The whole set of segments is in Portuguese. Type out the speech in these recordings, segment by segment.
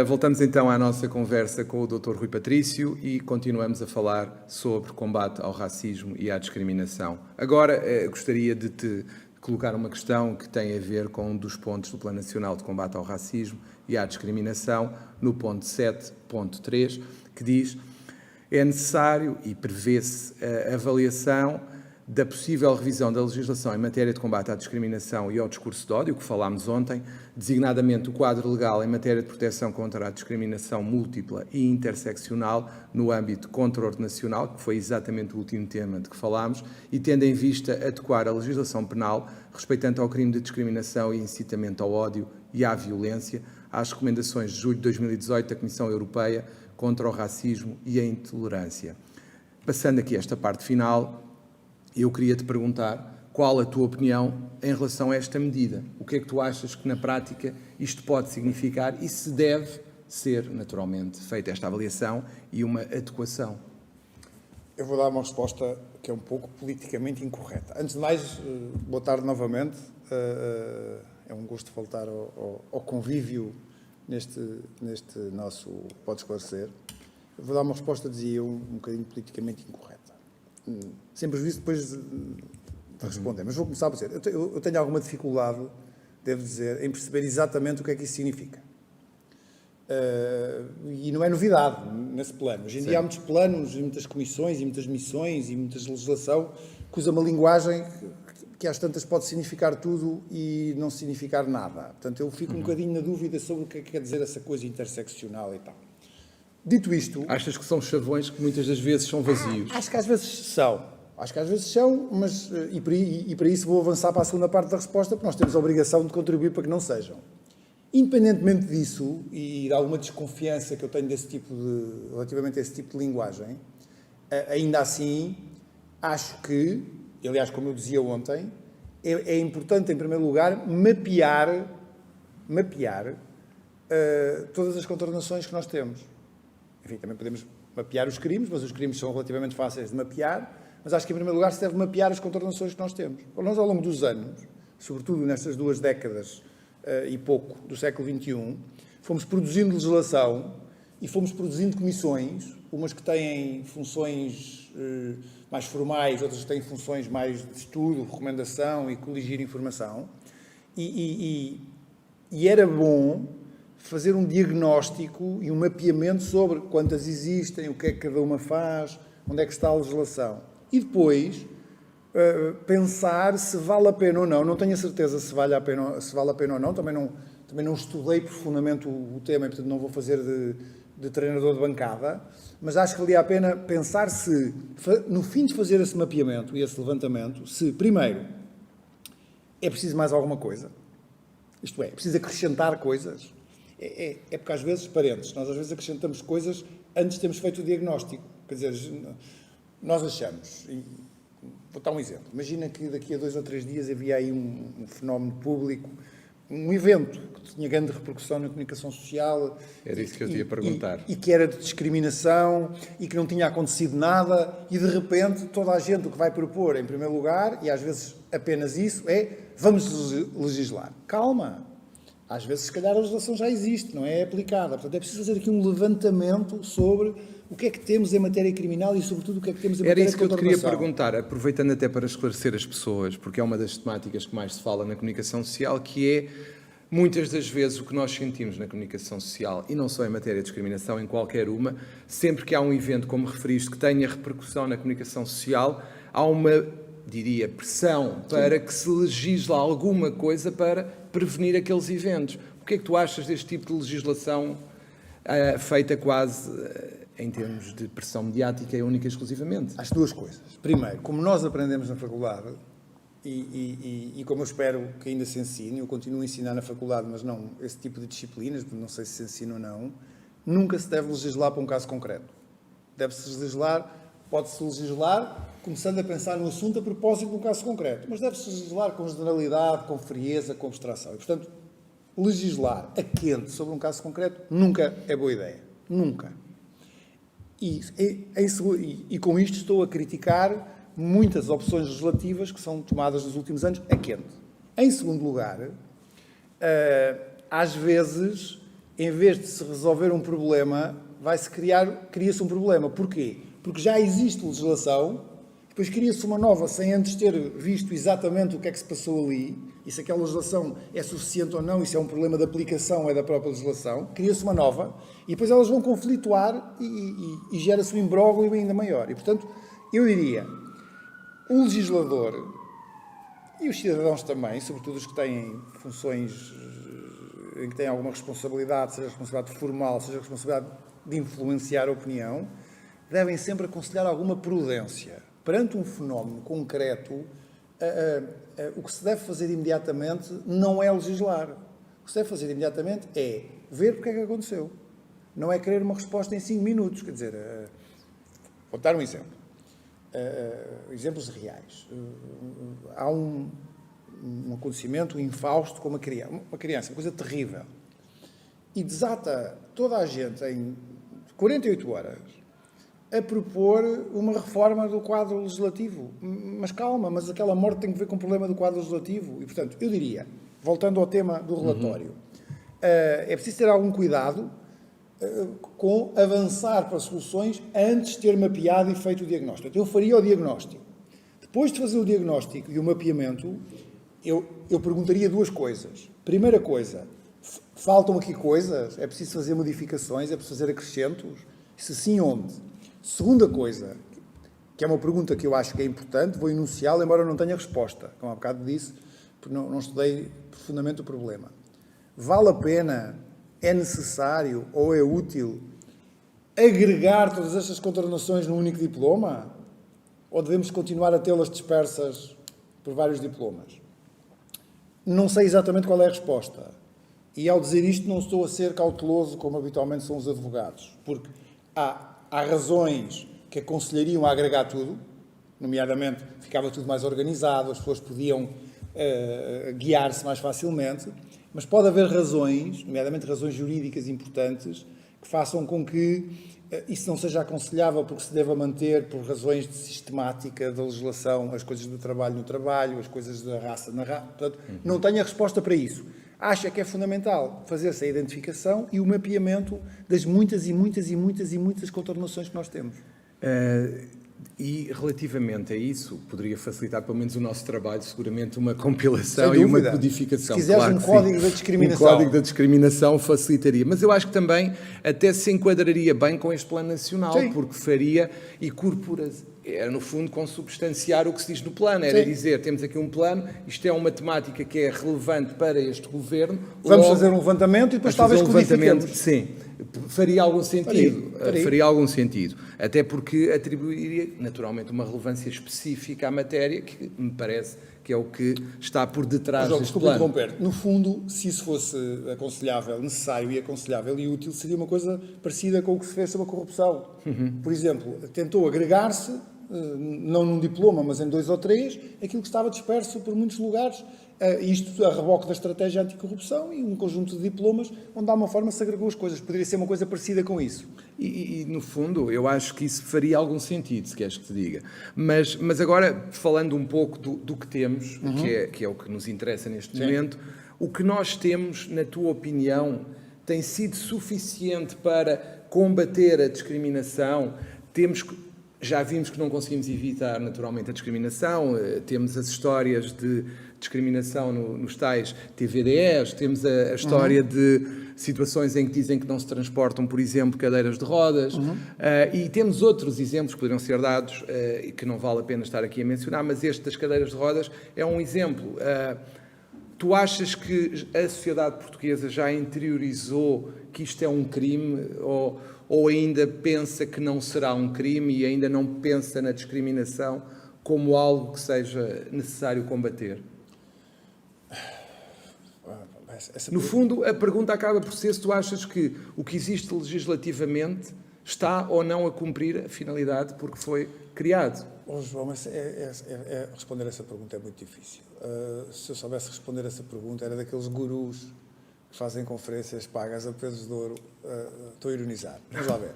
Voltamos então à nossa conversa com o Dr. Rui Patrício e continuamos a falar sobre combate ao racismo e à discriminação. Agora, gostaria de te colocar uma questão que tem a ver com um dos pontos do Plano Nacional de Combate ao Racismo e à Discriminação, no ponto 7.3, que diz: é necessário e prevê-se a avaliação da possível revisão da legislação em matéria de combate à discriminação e ao discurso de ódio, que falámos ontem, designadamente o quadro legal em matéria de proteção contra a discriminação múltipla e interseccional no âmbito contraordenacional, que foi exatamente o último tema de que falámos, e tendo em vista adequar a legislação penal respeitante ao crime de discriminação e incitamento ao ódio e à violência às recomendações de julho de 2018 da Comissão Europeia contra o racismo e a intolerância. Passando aqui esta parte final, eu queria te perguntar qual a tua opinião em relação a esta medida. O que é que tu achas que na prática isto pode significar e se deve ser naturalmente feita esta avaliação e uma adequação? Eu vou dar uma resposta que é um pouco politicamente incorreta. Antes de mais, boa tarde novamente. É um gosto voltar ao convívio neste nosso Pode Esclarecer. Eu vou dar uma resposta, dizia eu, um bocadinho politicamente incorreta. Sem prejuízo depois de responder, mas vou começar por dizer, eu tenho alguma dificuldade, devo dizer, em perceber exatamente o que é que isso significa. E não é novidade nesse plano. Hoje em dia há muitos planos, e muitas comissões, e muitas missões, e muita legislação que usa uma linguagem que às tantas pode significar tudo e não significar nada. Portanto, eu fico um bocadinho na dúvida sobre o que é que quer dizer essa coisa interseccional e tal. Dito isto... Achas que são chavões que muitas das vezes são vazios? Acho que às vezes são. Mas e para isso vou avançar para a segunda parte da resposta, porque nós temos a obrigação de contribuir para que não sejam. Independentemente disso, e de alguma desconfiança que eu tenho relativamente a esse tipo de linguagem, ainda assim, acho que, aliás, como eu dizia ontem, é importante, em primeiro lugar, mapear todas as contraordenações que nós temos. Enfim, também podemos mapear os crimes, mas os crimes são relativamente fáceis de mapear, mas acho que, em primeiro lugar, se deve mapear as contraordenações que nós temos. Nós, ao longo dos anos, sobretudo nestas 2 décadas e pouco do século XXI, fomos produzindo legislação e fomos produzindo comissões, umas que têm funções mais formais, outras que têm funções mais de estudo, recomendação e coligir informação, e era bom fazer um diagnóstico e um mapeamento sobre quantas existem, o que é que cada uma faz, onde é que está a legislação. E depois pensar se vale a pena ou não. Não tenho a certeza se vale a pena ou não. Também não estudei profundamente o tema e, portanto, não vou fazer de treinador de bancada, mas acho que valia a pena pensar se, no fim de fazer esse mapeamento e esse levantamento, se, primeiro, é preciso mais alguma coisa. Isto é preciso acrescentar coisas. É porque às vezes, nós às vezes acrescentamos coisas antes de termos feito o diagnóstico. Quer dizer, nós achamos, vou dar um exemplo, imagina que daqui a 2 ou 3 dias havia aí um fenómeno público, um evento que tinha grande repercussão na comunicação social. Era isso que eu te ia perguntar. E que era de discriminação e que não tinha acontecido nada e de repente toda a gente o que vai propor em primeiro lugar, e às vezes apenas isso, é vamos legislar. Calma! Às vezes, se calhar, a legislação já existe, não é aplicada. Portanto, é preciso fazer aqui um levantamento sobre o que é que temos em matéria criminal e, sobretudo, o que é que temos em matéria de contraordenação. Era isso que eu te queria perguntar, aproveitando até para esclarecer as pessoas, porque é uma das temáticas que mais se fala na comunicação social, que é, muitas das vezes, o que nós sentimos na comunicação social, e não só em matéria de discriminação, em qualquer uma, sempre que há um evento, como referiste, que tenha repercussão na comunicação social, há uma, diria, pressão para que se legisle alguma coisa para prevenir aqueles eventos. O que é que tu achas deste tipo de legislação feita quase em termos de pressão mediática e única e exclusivamente? As 2 coisas. Primeiro, como nós aprendemos na faculdade, e como eu espero que ainda se ensine, eu continuo a ensinar na faculdade, mas não esse tipo de disciplinas, não sei se ensina ou não, nunca se deve legislar para um caso concreto. Pode-se legislar começando a pensar no assunto a propósito de um caso concreto, mas deve-se legislar com generalidade, com frieza, com abstração. E, portanto, legislar a quente sobre um caso concreto nunca é boa ideia. Nunca. E com isto estou a criticar muitas opções legislativas que são tomadas nos últimos anos a quente. Em segundo lugar, às vezes em vez de se resolver um problema, cria-se um problema. Porquê? Porque já existe legislação, depois cria-se uma nova sem antes ter visto exatamente o que é que se passou ali, e se aquela legislação é suficiente ou não, isso é um problema de aplicação, é da própria legislação, cria-se uma nova, e depois elas vão conflituar e gera-se um imbróglio ainda maior. E, portanto, eu diria, o legislador, e os cidadãos também, sobretudo os que têm funções em que têm alguma responsabilidade, seja responsabilidade formal, seja responsabilidade de influenciar a opinião, devem sempre aconselhar alguma prudência. Perante um fenómeno concreto, o que se deve fazer imediatamente não é legislar. O que se deve fazer imediatamente é ver o que é que aconteceu. Não é querer uma resposta em 5 minutos. Quer dizer, vou dar um exemplo. Exemplos reais. Há um acontecimento infausto com uma criança, uma coisa terrível. E desata toda a gente em 48 horas a propor uma reforma do quadro legislativo. Mas calma, mas aquela morte tem que ver com o problema do quadro legislativo. E, portanto, eu diria, voltando ao tema do relatório, é preciso ter algum cuidado com avançar para soluções antes de ter mapeado e feito o diagnóstico. Eu faria o diagnóstico. Depois de fazer o diagnóstico e o mapeamento, eu perguntaria 2 coisas. Primeira coisa, faltam aqui coisas? É preciso fazer modificações? É preciso fazer acrescentos? Se sim, onde? Segunda coisa, que é uma pergunta que eu acho que é importante, vou enunciá-la, embora eu não tenha resposta, como há bocado disse, porque não estudei profundamente o problema. Vale a pena, é necessário ou é útil agregar todas estas contornações num único diploma? Ou devemos continuar a tê-las dispersas por vários diplomas? Não sei exatamente qual é a resposta. E ao dizer isto não estou a ser cauteloso como habitualmente são os advogados, porque há razões que aconselhariam a agregar tudo, nomeadamente ficava tudo mais organizado, as pessoas podiam guiar-se mais facilmente, mas pode haver razões, nomeadamente razões jurídicas importantes, que façam com que isso não seja aconselhável porque se deva manter por razões de sistemática da legislação, as coisas do trabalho no trabalho, as coisas da raça na raça. Portanto, não tenho a resposta para isso. Acha que é fundamental fazer-se a identificação e o mapeamento das muitas e muitas e muitas e muitas contornações que nós temos. E relativamente a isso, poderia facilitar pelo menos o nosso trabalho, seguramente uma compilação e uma codificação. Se quiseres claro, um código da discriminação. Um código da discriminação facilitaria. Mas eu acho que também até se enquadraria bem com este plano nacional, sim, porque faria e era no fundo consubstanciar o que se diz no plano, era sim, dizer, temos aqui um plano, isto é uma temática que é relevante para este governo. Vamos fazer um levantamento e depois talvez codifiquemos. Sim. Faria algum sentido. Faria algum sentido. Até porque atribuiria, naturalmente, uma relevância específica à matéria, que me parece que é o que está por detrás deste plano. No fundo, se isso fosse aconselhável, necessário e aconselhável e útil, seria uma coisa parecida com o que se fez sobre a corrupção. Por exemplo, tentou agregar-se, não num diploma, mas em 2 ou 3, aquilo que estava disperso por muitos lugares. Isto a reboque da estratégia anticorrupção e um conjunto de diplomas onde, de alguma forma, se agregou as coisas. Poderia ser uma coisa parecida com isso. E no fundo, eu acho que isso faria algum sentido, se queres que te diga. Mas agora, falando um pouco do que temos, que é o que nos interessa neste momento, o que nós temos, na tua opinião, tem sido suficiente para combater a discriminação? Já vimos que não conseguimos evitar, naturalmente, a discriminação, temos as histórias de discriminação nos tais TVDEs, temos a história de situações em que dizem que não se transportam, por exemplo, cadeiras de rodas, e temos outros exemplos que poderiam ser dados e que não vale a pena estar aqui a mencionar, mas este das cadeiras de rodas é um exemplo. Tu achas que a sociedade portuguesa já interiorizou que isto é um crime ou ainda pensa que não será um crime e ainda não pensa na discriminação como algo que seja necessário combater? No fundo, a pergunta acaba por ser se tu achas que o que existe legislativamente está ou não a cumprir a finalidade porque foi criado. João, mas responder essa pergunta é muito difícil. Se eu soubesse responder essa pergunta, era daqueles gurus que fazem conferências pagas a pesos de ouro. Estou a ironizar. Vamos lá ver.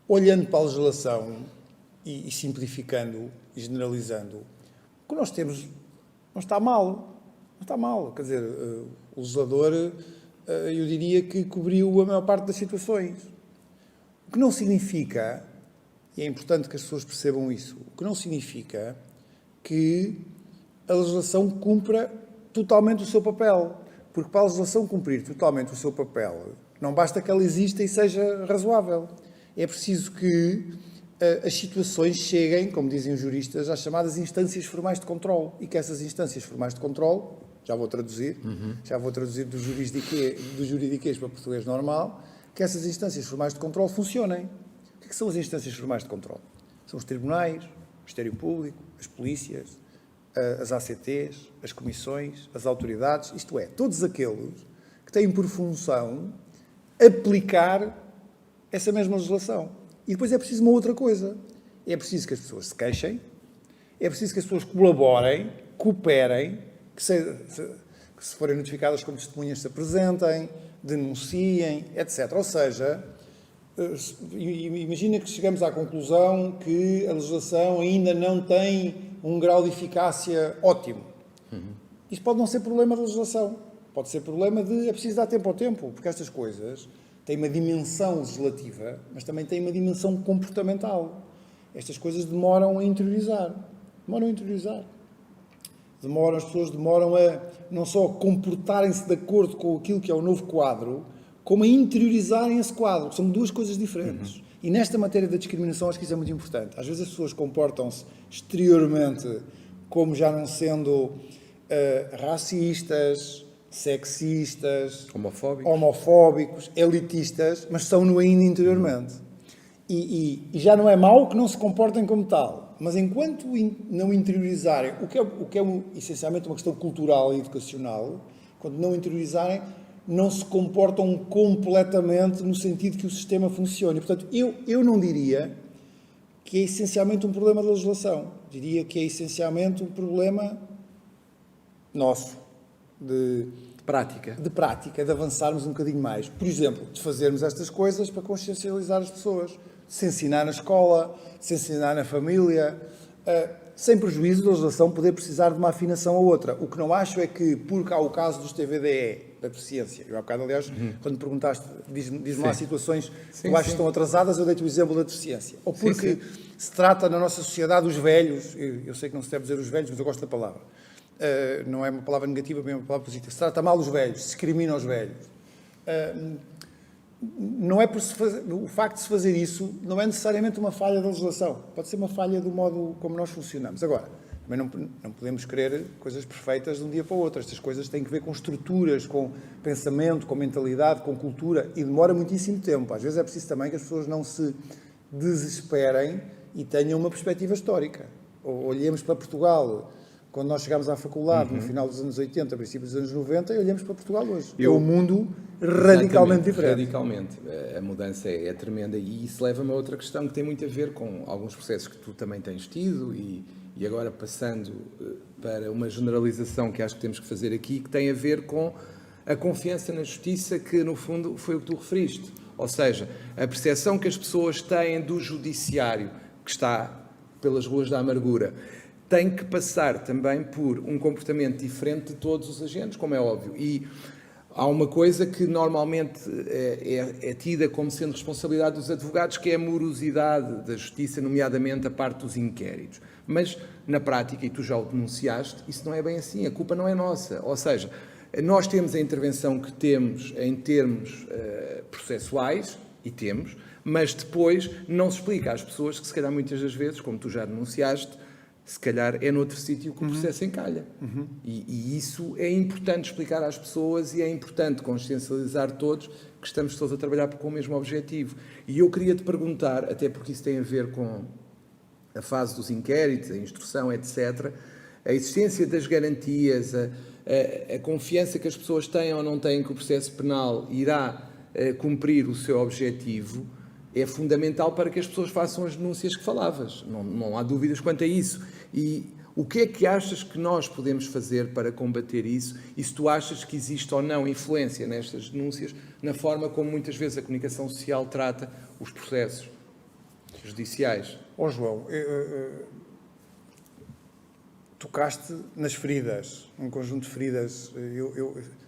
Olhando para a legislação e simplificando e generalizando, o que nós temos não está mal. Não está mal. Quer dizer, o legislador eu diria que cobriu a maior parte das situações. O que não significa, e é importante que as pessoas percebam isso, o que não significa que a legislação cumpra totalmente o seu papel. Porque para a legislação cumprir totalmente o seu papel, não basta que ela exista e seja razoável. É preciso que as situações cheguem, como dizem os juristas, às chamadas instâncias formais de controle. E que essas instâncias formais de controle, já vou traduzir do juridiquês para português normal, que essas instâncias formais de controle funcionem. O que são as instâncias formais de controle? São os tribunais, o Ministério Público, as polícias, as ACTs, as comissões, as autoridades, isto é, todos aqueles que têm por função aplicar essa mesma legislação. E depois é preciso uma outra coisa. É preciso que as pessoas se queixem, é preciso que as pessoas colaborem, cooperem, que se forem notificadas como testemunhas se apresentem, denunciem, etc. Ou seja, imagina que chegamos à conclusão que a legislação ainda não tem um grau de eficácia ótimo. Isso pode não ser problema da legislação. Pode ser problema de... É preciso dar tempo ao tempo, porque estas coisas têm uma dimensão legislativa, mas também têm uma dimensão comportamental. Estas coisas demoram a interiorizar. As pessoas demoram a não só comportarem-se de acordo com aquilo que é o novo quadro, como a interiorizarem esse quadro. São duas coisas diferentes. E nesta matéria da discriminação, acho que isso é muito importante. Às vezes as pessoas comportam-se exteriormente como já não sendo racistas, sexistas, homofóbicos, elitistas, mas são-no ainda interiormente. E já não é mau que não se comportem como tal. Mas enquanto não interiorizarem, o que é essencialmente uma questão cultural e educacional, quando não interiorizarem, não se comportam completamente no sentido que o sistema funcione. Portanto, eu não diria que é essencialmente um problema da legislação. Diria que é essencialmente um problema nosso, de prática, de avançarmos um bocadinho mais. Por exemplo, de fazermos estas coisas para consciencializar as pessoas, de se ensinar na escola, de se ensinar na família, sem prejuízo da legislação poder precisar de uma afinação a outra. O que não acho é que, porque há o caso dos TVDE, da deficiência. Eu há bocado, aliás, quando me perguntaste, diz-me lá situações que eu acho que estão atrasadas, eu dei-te o exemplo da deficiência. Ou porque se trata na nossa sociedade os velhos, eu sei que não se deve dizer os velhos, mas eu gosto da palavra. Não é uma palavra negativa, mas é uma palavra positiva. Se trata mal os velhos, se discrimina os velhos. Não é por se fazer, o facto de se fazer isso não é necessariamente uma falha da legislação. Pode ser uma falha do modo como nós funcionamos. Agora, também não podemos querer coisas perfeitas de um dia para o outro. Estas coisas têm que ver com estruturas, com pensamento, com mentalidade, com cultura, e demora muitíssimo tempo. Às vezes é preciso também que as pessoas não se desesperem e tenham uma perspectiva histórica. Olhemos para Portugal quando nós chegámos à faculdade, no final dos anos 80, princípios dos anos 90, e olhamos para Portugal hoje. É um mundo radicalmente diferente. Radicalmente. A mudança é tremenda, e isso leva-me a outra questão que tem muito a ver com alguns processos que tu também tens tido, e agora passando para uma generalização que acho que temos que fazer aqui, que tem a ver com a confiança na justiça, que no fundo foi o que tu referiste. Ou seja, a percepção que as pessoas têm do judiciário, que está pelas ruas da amargura, tem que passar também por um comportamento diferente de todos os agentes, como é óbvio. E há uma coisa que normalmente é tida como sendo responsabilidade dos advogados, que é a morosidade da justiça, nomeadamente a parte dos inquéritos. Mas, na prática, e tu já o denunciaste, isso não é bem assim, a culpa não é nossa. Ou seja, nós temos a intervenção que temos em termos processuais, e temos, mas depois não se explica às pessoas que, se calhar, muitas das vezes, como tu já denunciaste, se calhar é noutro sítio que o processo encalha. E isso é importante explicar às pessoas, e é importante consciencializar todos que estamos todos a trabalhar com o mesmo objetivo. E eu queria te perguntar, até porque isso tem a ver com a fase dos inquéritos, a instrução, etc., a existência das garantias, a confiança que as pessoas têm ou não têm que o processo penal irá cumprir o seu objetivo, é fundamental para que as pessoas façam as denúncias que falavas. Não há dúvidas quanto a isso. E o que é que achas que nós podemos fazer para combater isso? E se tu achas que existe ou não influência nestas denúncias, na forma como muitas vezes a comunicação social trata os processos judiciais? João, tocaste nas feridas, um conjunto de feridas.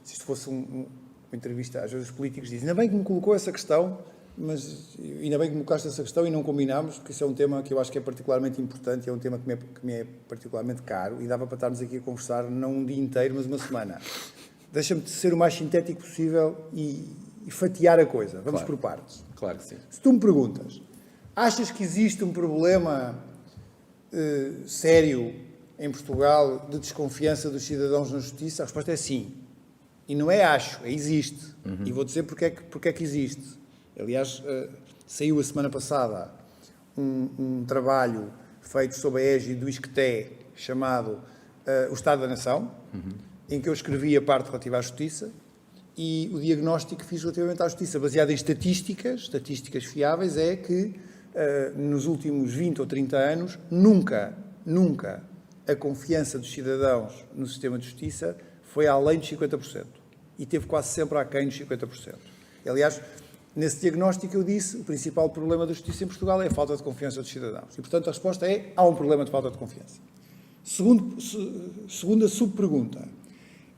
Se isto fosse uma entrevista, às vezes os políticos dizem, ainda bem que me colocou essa questão, mas ainda bem que me colocaste essa questão e não combinámos, porque isso é um tema que eu acho que é particularmente importante, é um tema que me é particularmente caro e dava para estarmos aqui a conversar não um dia inteiro, mas uma semana. Deixa-me ser o mais sintético possível e fatiar a coisa. Vamos por partes. Claro que sim. Se tu me perguntas, achas que existe um problema sério em Portugal de desconfiança dos cidadãos na justiça? A resposta é sim. E não é acho, é existe. E vou dizer porque é que existe. Aliás, saiu a semana passada um trabalho feito sob a égide do ISCTE chamado O Estado da Nação, em que eu escrevi a parte relativa à justiça e o diagnóstico que fiz relativamente à justiça, baseado em estatísticas fiáveis, é que nos últimos 20 ou 30 anos, nunca a confiança dos cidadãos no sistema de justiça foi além de 50%. E teve quase sempre aquém dos 50%. Aliás, nesse diagnóstico eu disse, o principal problema da justiça em Portugal é a falta de confiança dos cidadãos. E, portanto, a resposta é, há um problema de falta de confiança. Segunda subpergunta.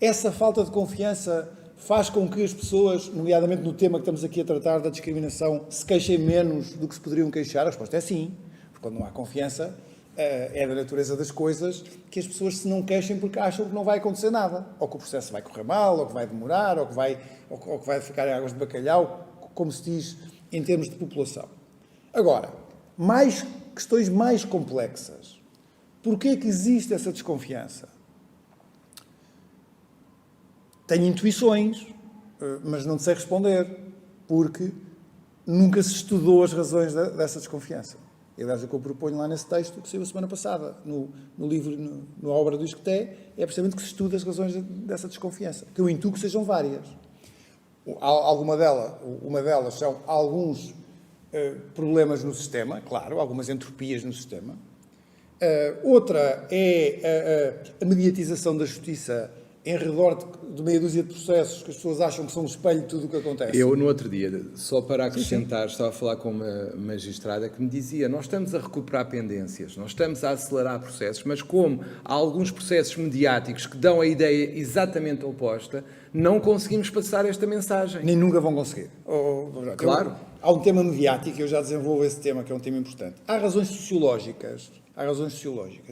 Essa falta de confiança faz com que as pessoas, nomeadamente no tema que estamos aqui a tratar da discriminação, se queixem menos do que se poderiam queixar? A resposta é sim. Porque quando não há confiança, é da natureza das coisas que as pessoas se não queixem porque acham que não vai acontecer nada. Ou que o processo vai correr mal, ou que vai demorar, ou que vai ficar em águas de bacalhau, como se diz em termos de população. Agora, questões mais complexas. Porquê é que existe essa desconfiança? Tenho intuições, mas não sei responder, porque nunca se estudou as razões dessa desconfiança. Aliás, o que eu proponho lá nesse texto, que saiu a semana passada, no livro, na obra do ISCTE, é precisamente que se estude as razões dessa desconfiança, que eu intuo que sejam várias. Uma delas são alguns problemas no sistema, claro, algumas entropias no sistema. Outra é a mediatização da justiça em redor de meia dúzia de processos que as pessoas acham que são o espelho de tudo o que acontece. Eu, no outro dia, só para acrescentar, estava a falar com uma magistrada que me dizia, nós estamos a recuperar pendências, nós estamos a acelerar processos, mas como há alguns processos mediáticos que dão a ideia exatamente oposta, não conseguimos passar esta mensagem. Nem nunca vão conseguir. Claro. Há um tema mediático, eu já desenvolvo esse tema, que é um tema importante. Há razões sociológicas.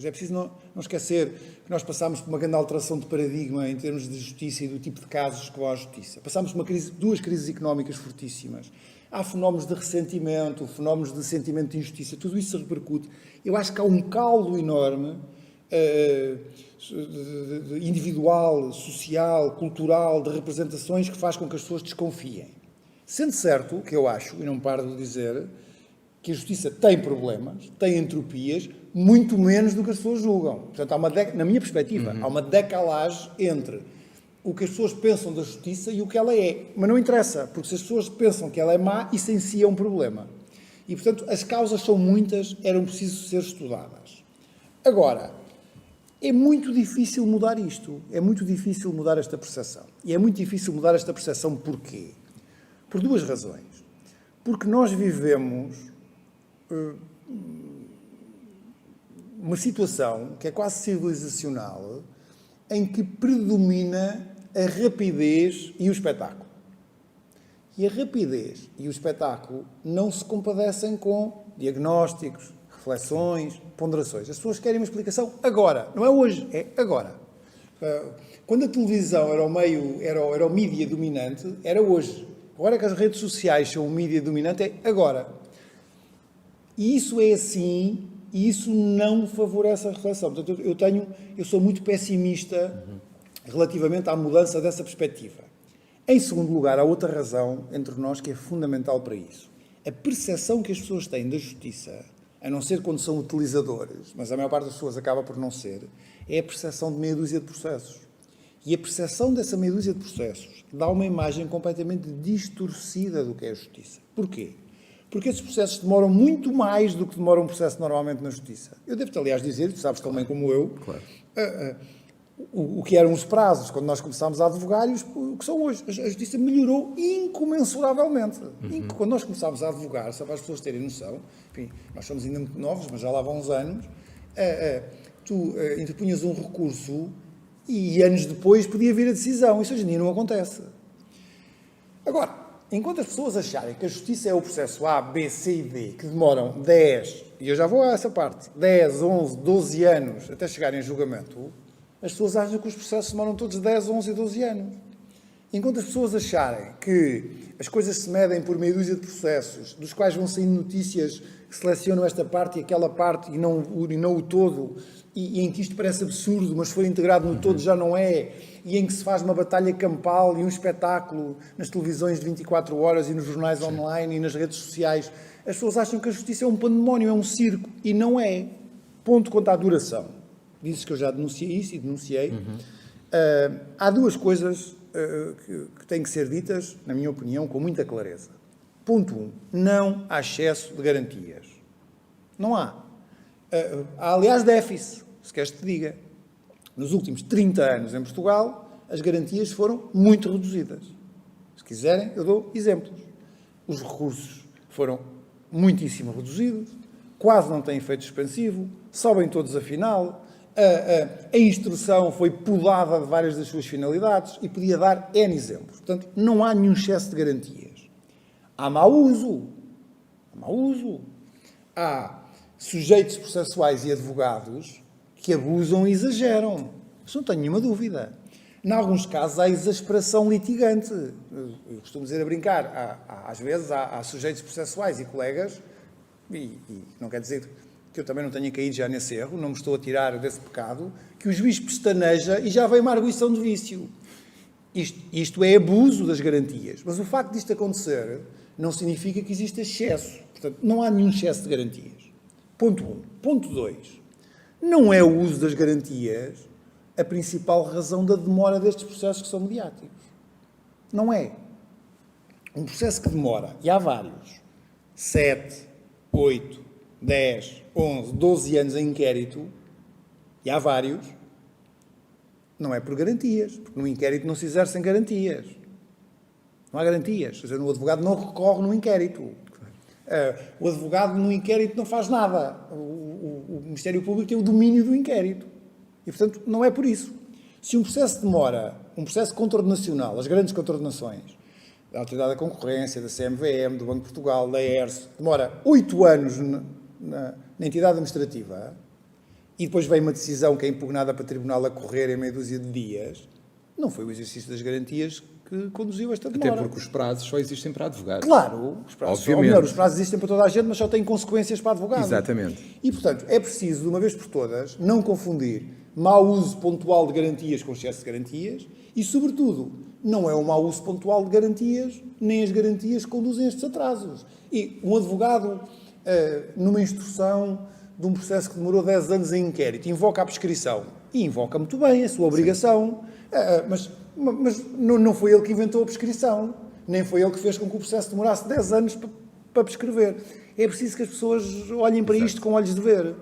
É preciso não esquecer que nós passámos por uma grande alteração de paradigma em termos de justiça e do tipo de casos que vão à justiça. Passámos por duas crises económicas fortíssimas. Há fenómenos de ressentimento, fenómenos de sentimento de injustiça, tudo isso se repercute. Eu acho que há um caldo enorme individual, social, cultural, de representações que faz com que as pessoas desconfiem. Sendo certo, que eu acho, e não paro de dizer, que a justiça tem problemas, tem entropias, muito menos do que as pessoas julgam. Portanto, na minha perspectiva, há uma decalagem entre o que as pessoas pensam da justiça e o que ela é. Mas não interessa, porque se as pessoas pensam que ela é má, isso em si é um problema. E, portanto, as causas são muitas, eram preciso ser estudadas. Agora, é muito difícil mudar isto. É muito difícil mudar esta percepção. E é muito difícil mudar esta percepção porquê? Por duas razões. Porque nós vivemos uma situação que é quase civilizacional em que predomina a rapidez e o espetáculo. E a rapidez e o espetáculo não se compadecem com diagnósticos, reflexões, ponderações. As pessoas querem uma explicação agora, não é hoje, é agora. Quando a televisão era o mídia dominante, era hoje. Agora que as redes sociais são o mídia dominante, é agora. E isso é assim, e isso não favorece a reflexão. Portanto, eu sou muito pessimista relativamente à mudança dessa perspectiva. Em segundo lugar, há outra razão entre nós que é fundamental para isso. A percepção que as pessoas têm da justiça, a não ser quando são utilizadores, mas a maior parte das pessoas acaba por não ser, é a percepção de meia dúzia de processos. E a percepção dessa meia dúzia de processos dá uma imagem completamente distorcida do que é a justiça. Porquê? Porque esses processos demoram muito mais do que demora um processo normalmente na justiça. Eu devo-te, aliás, dizer, tu sabes também como eu, o que eram os prazos quando nós começámos a advogar e o que são hoje. A justiça melhorou incomensuravelmente. Quando nós começámos a advogar, só para as pessoas terem noção, enfim, nós somos ainda muito novos, mas já lá vão uns anos, tu interpunhas um recurso e anos depois podia vir a decisão. Isso hoje em dia não acontece. Agora, enquanto as pessoas acharem que a justiça é o processo A, B, C e D, que demoram 10, e eu já vou a essa parte, 10, 11, 12 anos até chegarem a julgamento, as pessoas acham que os processos demoram todos 10, 11 e 12 anos. Enquanto as pessoas acharem que as coisas se medem por meia dúzia de processos, dos quais vão saindo notícias que selecionam esta parte e aquela parte e não o todo, e em que isto parece absurdo, mas se for integrado no todo já não é, e em que se faz uma batalha campal e um espetáculo nas televisões de 24 horas e nos jornais online e nas redes sociais, as pessoas acham que a justiça é um pandemónio, é um circo, e não é. Ponto quanto à duração. Dizes que eu já denunciei isso e denunciei. Há duas coisas que têm que ser ditas, na minha opinião, com muita clareza. Ponto 1. Não há excesso de garantias. Não há. Há, aliás, déficit, se queres que te diga. Nos últimos 30 anos em Portugal, as garantias foram muito reduzidas. Se quiserem, eu dou exemplos. Os recursos foram muitíssimo reduzidos, quase não têm efeito expansivo, sobem todos a final, a instrução foi podada de várias das suas finalidades e podia dar N exemplos. Portanto, não há nenhum excesso de garantias. Há mau uso. Há sujeitos processuais e advogados que abusam e exageram. Isso não tenho nenhuma dúvida. Em alguns casos há exasperação litigante. Eu costumo dizer a brincar, às vezes há sujeitos processuais e colegas, e não quer dizer que eu também não tenha caído já nesse erro, não me estou a tirar desse pecado, que o juiz pestaneja e já vem uma arguição de vício. Isto é abuso das garantias. Mas o facto disto acontecer não significa que exista excesso. Portanto, não há nenhum excesso de garantias. Ponto 1. Ponto 2. Não é o uso das garantias a principal razão da demora destes processos que são mediáticos. Não é. Um processo que demora, e há vários, 7, 8, 10, 11, 12 anos em inquérito, e há vários, não é por garantias, porque no inquérito não se exercem garantias. Não há garantias. Ou seja, o advogado não recorre no inquérito. O advogado no inquérito não faz nada. O Ministério Público tem o domínio do inquérito. E, portanto, não é por isso. Se um processo demora, um processo contraordenacional, as grandes contraordenações, da Autoridade da Concorrência, da CMVM, do Banco de Portugal, da ERSE, demora 8 anos na entidade administrativa e depois vem uma decisão que é impugnada para tribunal a correr em meia dúzia de dias, não foi o exercício das garantias que conduziu esta demora. Até porque os prazos só existem para advogados. Claro, os prazos, ou melhor, os prazos existem para toda a gente, mas só têm consequências para advogados. Exatamente. E, portanto, é preciso, de uma vez por todas, não confundir mau uso pontual de garantias com excesso de garantias e, sobretudo, não é o mau uso pontual de garantias, nem as garantias que conduzem a estes atrasos. E um advogado, numa instrução de um processo que demorou 10 anos em inquérito, invoca a prescrição. E invoca muito bem, a sua obrigação. Mas não foi ele que inventou a prescrição. Nem foi ele que fez com que o processo demorasse 10 anos para prescrever. É preciso que as pessoas olhem para isto com olhos de ver.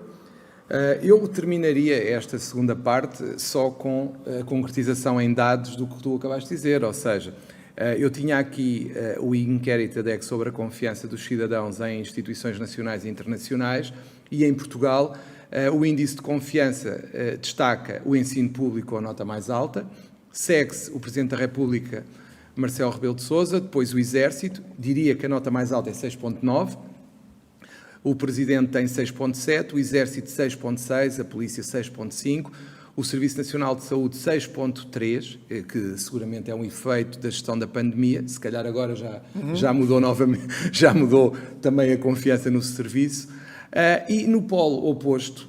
Eu terminaria esta segunda parte só com a concretização em dados do que tu acabaste de dizer, ou seja, eu tinha aqui o inquérito da DEC sobre a confiança dos cidadãos em instituições nacionais e internacionais e em Portugal o índice de confiança destaca o ensino público com a nota mais alta, segue-se o Presidente da República Marcelo Rebelo de Sousa, depois o Exército, diria que a nota mais alta é 6,9, o Presidente tem 6,7, o Exército 6,6, a Polícia 6,5, o Serviço Nacional de Saúde 6,3, que seguramente é um efeito da gestão da pandemia, se calhar agora já mudou novamente, já mudou também a confiança no serviço. E no polo oposto,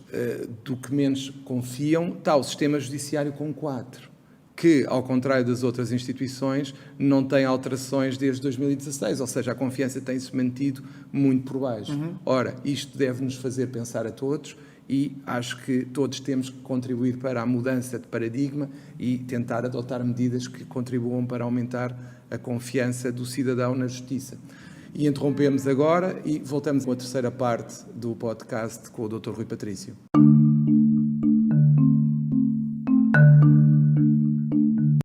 do que menos confiam, está o sistema judiciário com 4, que, ao contrário das outras instituições, não tem alterações desde 2016, ou seja, a confiança tem-se mantido muito por baixo. Ora, isto deve-nos fazer pensar a todos e acho que todos temos que contribuir para a mudança de paradigma e tentar adotar medidas que contribuam para aumentar a confiança do cidadão na justiça. E interrompemos agora e voltamos com a terceira parte do podcast com o Dr. Rui Patrício.